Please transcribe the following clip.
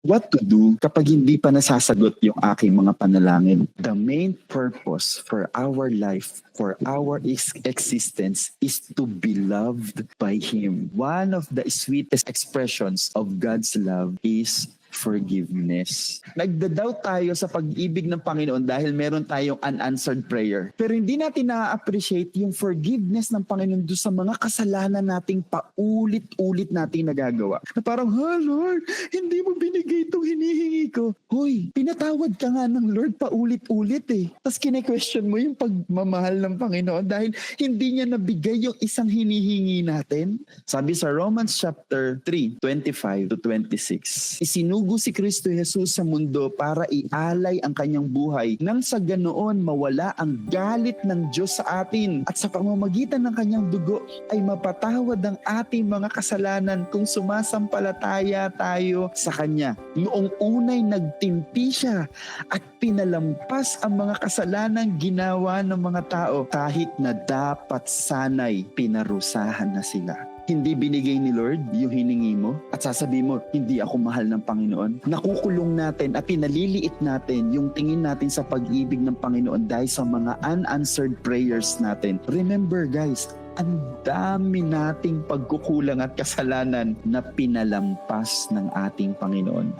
What to do kapag hindi pa nasasagot yung aking mga panalangin? The main purpose for our life, for our existence is to be loved by Him. One of the sweetest expressions of God's love is forgiveness. Nagda-doubt tayo sa pag-ibig ng Panginoon dahil meron tayong unanswered prayer. Pero hindi natin na-appreciate yung forgiveness ng Panginoon doon sa mga kasalanan nating paulit-ulit nating nagagawa. Na parang, Lord, hindi mo binigay itong hinihingi ko. Hoy, pinatawad ka nga ng Lord paulit-ulit eh. Tapos kine-question mo yung pagmamahal ng Panginoon dahil hindi niya nabigay yung isang hinihingi natin. Sabi sa Romans chapter 3, 25 to 26, isinugo si Kristo Jesus sa mundo para ialay ang kanyang buhay nang sa ganoon mawala ang galit ng Diyos sa atin at sa pamamagitan ng kanyang dugo ay mapatawad ang ating mga kasalanan kung sumasampalataya tayo sa Kanya. Noong unay nagtimpi siya at pinalampas ang mga kasalanang ginawa ng mga tao kahit na dapat sana'y pinarusahan na sila. Hindi binigay ni Lord yung hiningi mo at sasabihin mo, hindi ako mahal ng Panginoon. Nakukulong natin at pinaliliit natin yung tingin natin sa pag-ibig ng Panginoon dahil sa mga unanswered prayers natin. Remember guys, ang dami nating pagkukulang at kasalanan na pinalampas ng ating Panginoon.